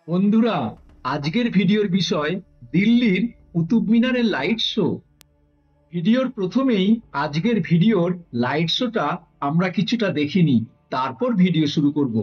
বন্ধুরা, আজকের ভিডিওর বিষয় দিল্লির কুতুব মিনারের লাইট শো। ভিডিওর প্রথমেই আজকের ভিডিওর লাইট শোটা আমরা কিছুটা দেখিনি, তারপর ভিডিও শুরু করব।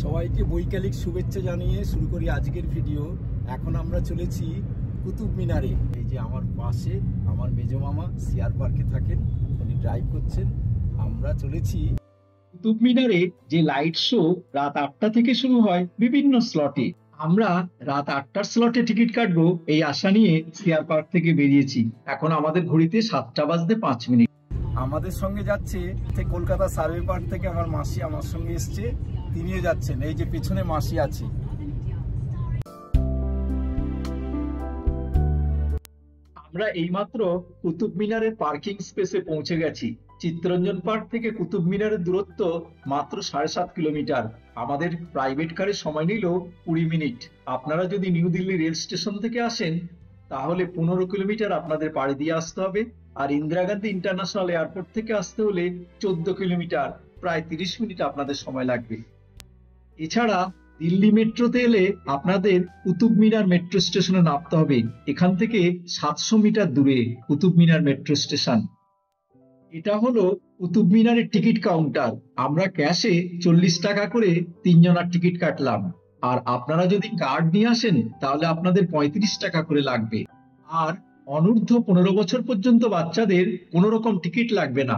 সবাইকে বৈকালিক শুভেচ্ছা জানিয়ে শুরু করি আজকের ভিডিও। এখন আমরা চলেছি কুতুব মিনারে। এই যে আমার পাশে আমার মেজো মামা সিআর পার্কে থাকেন, উনি ড্রাইভ করছেন। আমরা চলেছি কুতুব মিনারে যে লাইট শো রাত 8টা থেকে শুরু হয় বিভিন্ন স্লটে। আমরা রাত 8টার স্লটে টিকিট কাটবো এই আশা নিয়ে সিআর পার্ক থেকে বেরিয়েছি। এখন আমাদের ঘড়িতে 7:05। আমাদের সঙ্গে যাচ্ছে কলকাতা সার্ভে পার্ক থেকে আমার মাসি আমার সঙ্গে এসছে, তিনিও যাচ্ছেন। এই যে পিছনে মাসি আছে। আমরা এইমাত্র কুতুব মিনারের পার্কিং স্পেসে পৌঁছে গেছি। চিত্তরঞ্জন পার্ক থেকে কুতুব মিনারের দূরত্ব মাত্র 7.5 কিলোমিটার। আমাদের প্রাইভেট কারের সময় নিল 20 মিনিট। আপনারা যদি নিউ দিল্লি রেল স্টেশন থেকে আসেন তাহলে 15 কিলোমিটার আপনাদের পাড়ি দিয়ে আসতে হবে, আর ইন্দিরা গান্ধী ইন্টারন্যাশনাল এয়ারপোর্ট থেকে আসতে হলে 14 কিলোমিটার, প্রায় 30 মিনিট আপনাদের সময় লাগবে। এছাড়া দিল্লি মেট্রোতে এলে আপনাদের কুতুব মিনার মেট্রো স্টেশনে নামতে হবে। এখান থেকে 700 মিটার দূরে কুতুব মিনার মেট্রো স্টেশন। এটা হলো কুতুব মিনারের টিকিট কাউন্টার। আমরা ক্যাশে 40 টাকা করে 3 জনের টিকিট কাটলাম, আর আপনারা যদি কার্ড নিয়ে আসেন তাহলে আপনাদের 35 টাকা করে লাগবে। আর অনূর্ধ্ব 15 বছর পর্যন্ত বাচ্চাদের কোনো রকম টিকিট লাগবে না।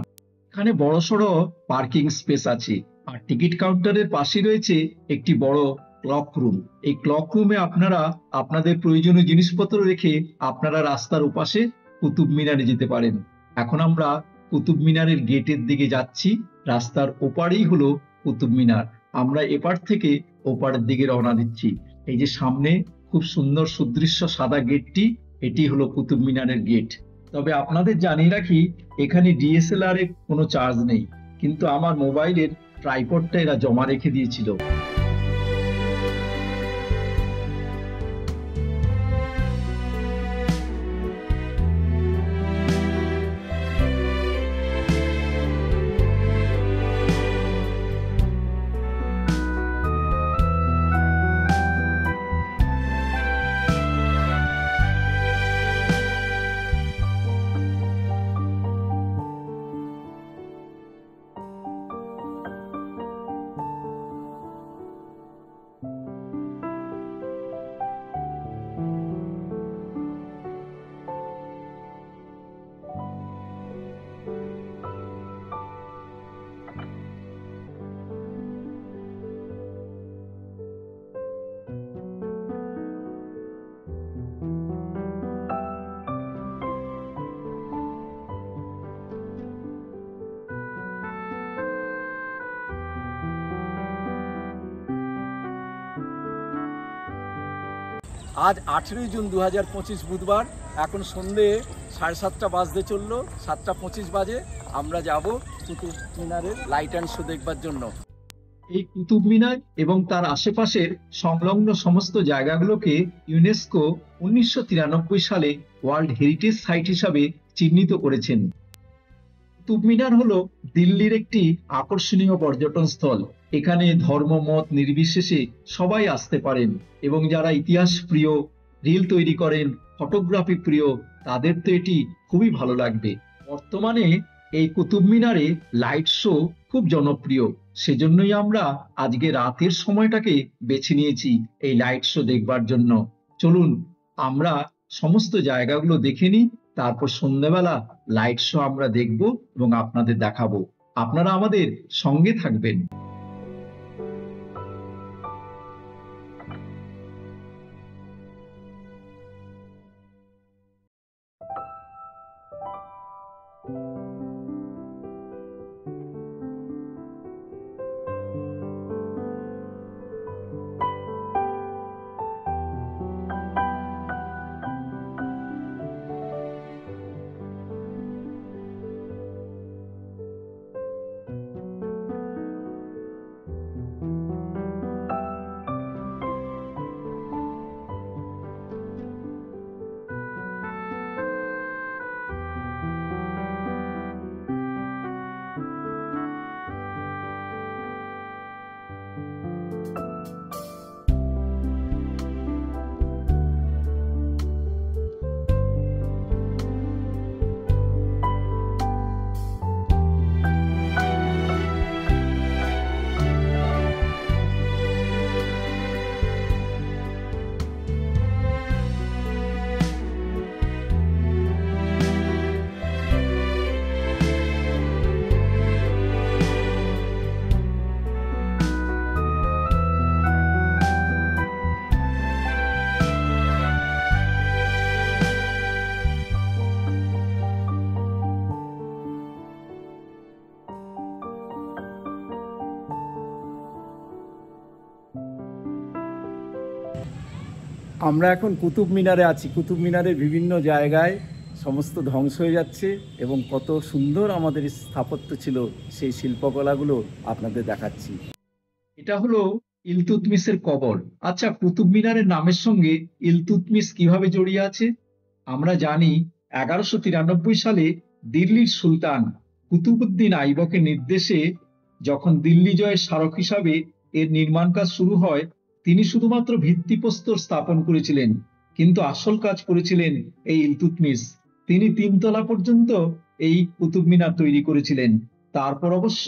এখানে বড়সড় পার্কিং স্পেস আছে, আর টিকিট কাউন্টারের পাশে রয়েছে একটি বড় ক্লক রুম। এই ক্লক রুমে আপনারা আপনাদের প্রয়োজনীয় জিনিসপত্র রেখে আপনারা রাস্তার ওপাশে কুতুব মিনারে যেতে পারেন। এখন আমরা কুতুব মিনারের গেটের দিকে যাচ্ছি। রাস্তার ওপারেই হলো কুতুব মিনার। আমরা এপার থেকে ওপারের দিকে রওনা দিচ্ছি। এই যে সামনে খুব সুন্দর সুদৃশ্য সাদা গেটটি, এটি হলো কুতুব মিনারের গেট। তবে আপনাদের জানিয়ে রাখি, এখানে ডিএসএলআর এর কোনো চার্জ নেই, কিন্তু আমার মোবাইলের ট্রাইপডটা এরা জমা রেখে দিয়েছিল। আজ 18 জুন 2025 বুধবার। এখন সন্ধে 7:30 বাজতে চললো, 7:25 বাজে। আমরা যাব কুতুব মিনারের লাইট অ্যান্ড শো দেখবার জন্য। এই কুতুব মিনার এবং তার আশেপাশের সংলগ্ন সমস্ত জায়গাগুলোকে ইউনেস্কো 1993 সালে ওয়ার্ল্ড হেরিটেজ সাইট হিসাবে চিহ্নিত করেছেন। কুতুব মিনার হলো দিল্লির একটি আকর্ষণীয় পর্যটন স্থল। এখানে ধর্ম মত নির্বিশেষে সবাই আসতে পারেন, এবং যারা ইতিহাস প্রিয়, রিল তৈরি করেন, ফটোগ্রাফি প্রিয়, তাদের তো এটি খুবই ভালো লাগবে। বর্তমানে এই কুতুব মিনারে লাইট শো খুব জনপ্রিয়, সেজন্যই আমরা আজকে রাতের সময়টাকে বেছে নিয়েছি এই লাইট শো দেখবার জন্য। চলুন আমরা সমস্ত জায়গাগুলো দেখে নিই, তারপর সন্ধ্যেবেলা লাইট শো আমরা দেখব এবং আপনাদের দেখাবো। আপনারা আমাদের সঙ্গে থাকবেন। আমরা এখন কুতুব মিনারে আছি। কুতুব মিনারের বিভিন্ন জায়গায় সমস্ত ধ্বংস হয়ে যাচ্ছে এবং কত সুন্দর আমাদের স্থাপত্য ছিল, সেই শিল্পকলাগুলো আপনাদের দেখাচ্ছি। এটা হলো ইলতুৎমিশের কবর। আচ্ছা, কুতুব মিনারের নামের সঙ্গে ইলতুৎমিশ কিভাবে জড়িয়ে আছে? আমরা জানি 1193 সালে দিল্লির সুলতান কুতুবউদ্দিন আইবকের নির্দেশে যখন দিল্লি জয়ের স্মারক হিসাবে এর নির্মাণ কাজ শুরু হয়, তিনি শুধুমাত্র ভিত্তিপ্রস্তর স্থাপন করেছিলেন, কিন্তু আসল কাজ করেছিলেন এই ইলতুৎমিশ। তিনি 3 তলা পর্যন্ত এই কুতুব মিনার তৈরি করেছিলেন। তারপর অবশ্য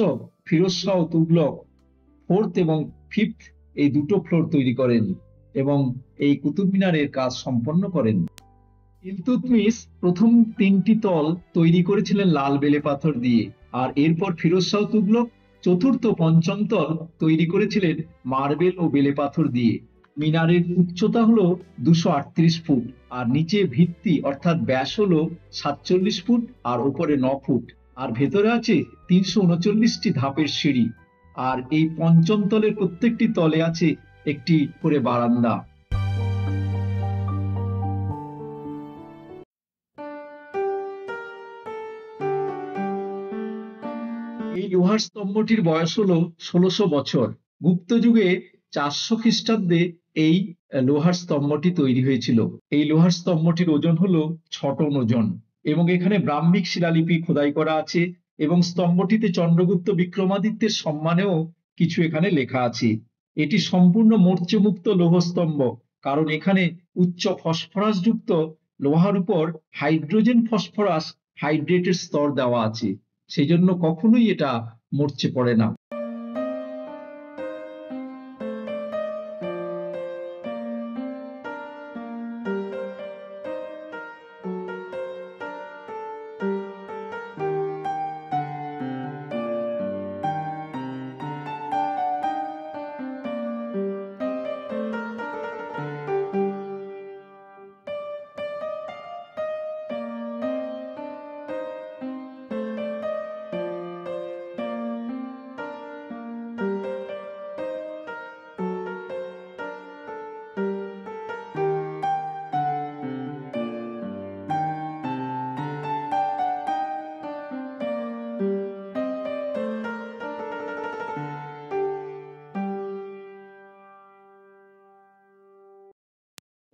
ফিরোজ শাহ তুগলক 4th এবং 5th এই দুটো ফ্লোর তৈরি করেন এবং এই কুতুব মিনারের কাজ সম্পন্ন করেন। ইলতুৎমিশ প্রথম 3টি তল তৈরি করেছিলেন লাল বেলে পাথর দিয়ে, আর এরপর ফিরোজ শাহ তুগলক 4th ও 5ম তল তৈরি করেছিলেন মার্বেল ও বেলে পাথর দিয়ে। মিনারের উচ্চতা হলো 238 ফুট, আর নিচে ভিত্তি অর্থাৎ ব্যাস হলো 47 ফুট, আর উপরে 9 ফুট, আর ভেতরে আছে 339টি ধাপের সিঁড়ি। আর এই 5ম তলের প্রত্যেকটি তলে আছে একটি করে বারান্দা। এই লোহার স্তম্ভটির বয়স হলো 1600 বছর। গুপ্ত যুগে 400 খ্রিস্টাব্দে এই লোহার স্তম্ভটি তৈরি হয়েছিল। এই লোহার স্তম্ভটির ওজন হলো 6 টন ওজন, এবং এখানে ব্রাহ্মিক শিলালিপি খোদাই করা আছে, এবং স্তম্ভটিতে চন্দ্রগুপ্ত বিক্রমাদিত্যের সম্মানেও কিছু এখানে লেখা আছে। এটি সম্পূর্ণ মরচেমুক্ত লৌহ স্তম্ভ, কারণ এখানে উচ্চ ফসফরাস যুক্ত লোহার উপর হাইড্রোজেন ফসফরাস হাইড্রেটের স্তর দেওয়া আছে, সেই জন্য কখনোই এটা মরচে পড়ে না।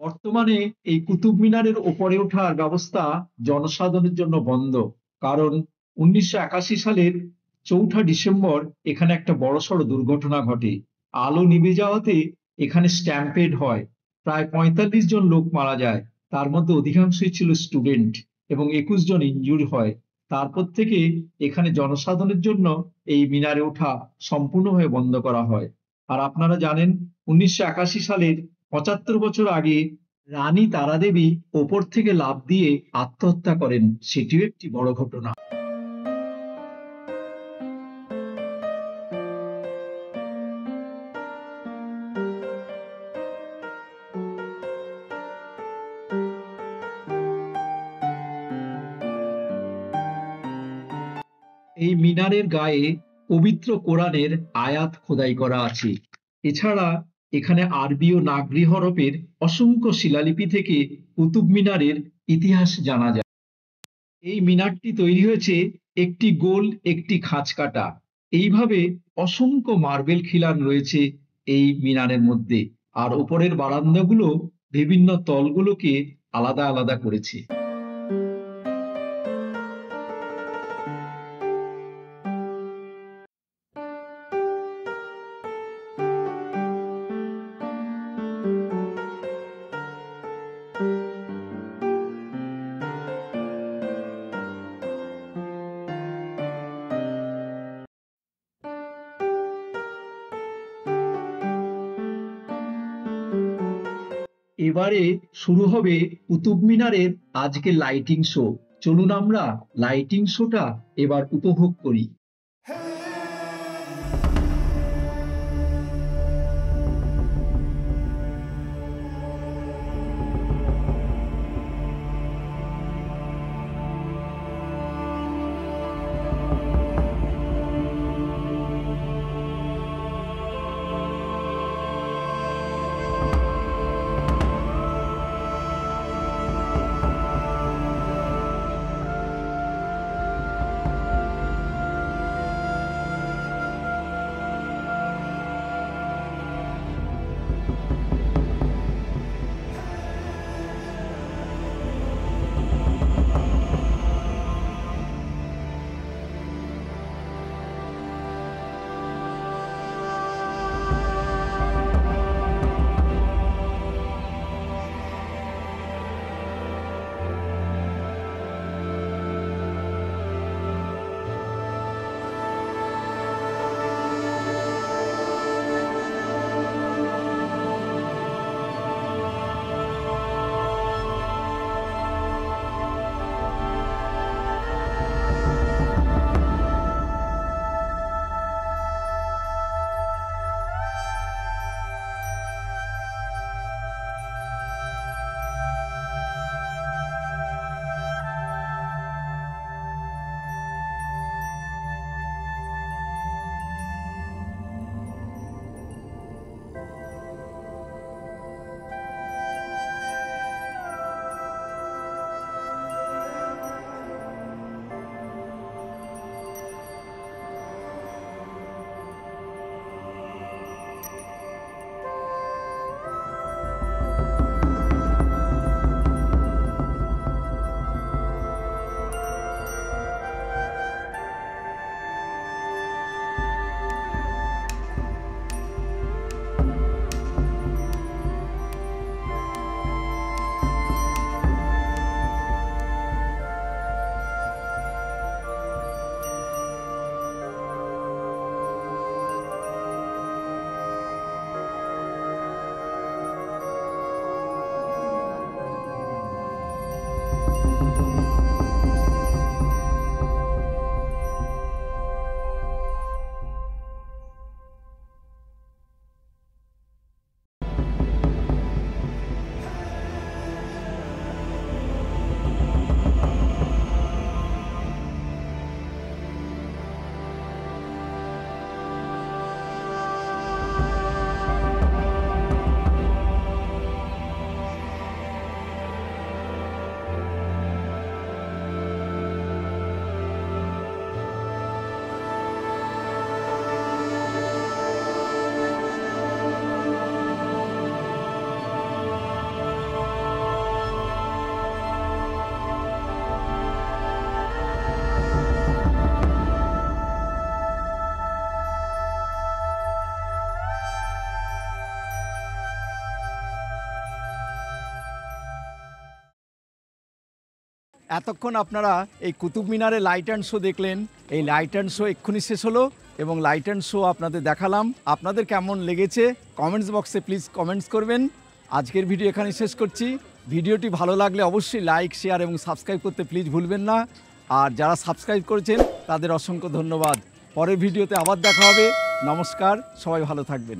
বর্তমানে এই কুতুব মিনারের ওপরে ওঠার ব্যবস্থা জনসাধারণের জন্য বন্ধ, কারণ 1981 সালের 4 ডিসেম্বর এখানে একটা বড়সড় দুর্ঘটনা ঘটে। আলো নিভে যাওয়াতে এখানে স্ট্যাম্পেড হয়, প্রায় 45 জন লোক মারা যায়, তার মধ্যে অধিকাংশই ছিল স্টুডেন্ট, এবং 21 জন ইনজুরি হয়। তারপর থেকে এখানে জনসাধারণের জন্য এই মিনারে ওঠা সম্পূর্ণভাবে বন্ধ করা হয়। আর আপনারা জানেন 1981 সালের 75 বছর আগে রানী তারাদেবী ওপর থেকে লাফ দিয়ে আত্মহত্যা করেন, সেটিও একটি বড় ঘটনা। এই মিনারের গায়ে পবিত্র কোরআনের আয়াত খোদাই করা আছে। এছাড়া এখানে আরবি ও নাগরি হরফের অসংখ্য শিলালিপি থেকে কুতুব মিনারের ইতিহাস জানা যায়। এই মিনারটি তৈরি হয়েছে একটি গোল একটি খাঁজ কাটা, এইভাবে অসংখ্য মার্বেল খিলান রয়েছে এই মিনারের মধ্যে, আর উপরের বারান্দাগুলো বিভিন্ন তলগুলোকে আলাদা আলাদা করেছে। এবারে শুরু হবে কুতুব মিনারের আজকে লাইটিং শো। চলুন আমরা লাইটিং শোটা এবার উপভোগ করি। এতক্ষণ আপনারা এই কুতুব মিনারে লাইট অ্যান্ড শো দেখলেন। এই লাইট অ্যান্ড শো এক্ষুনি শেষ হলো এবং লাইট অ্যান্ড শো আপনাদের দেখালাম। আপনাদের কেমন লেগেছে কমেন্টস বক্সে প্লিজ কমেন্টস করবেন। আজকের ভিডিও এখানে শেষ করছি। ভিডিওটি ভালো লাগলে অবশ্যই লাইক, শেয়ার এবং সাবস্ক্রাইব করতে প্লিজ ভুলবেন না। আর যারা সাবস্ক্রাইব করেছেন তাদের অসংখ্য ধন্যবাদ। পরের ভিডিওতে আবার দেখা হবে। নমস্কার, সবাই ভালো থাকবেন।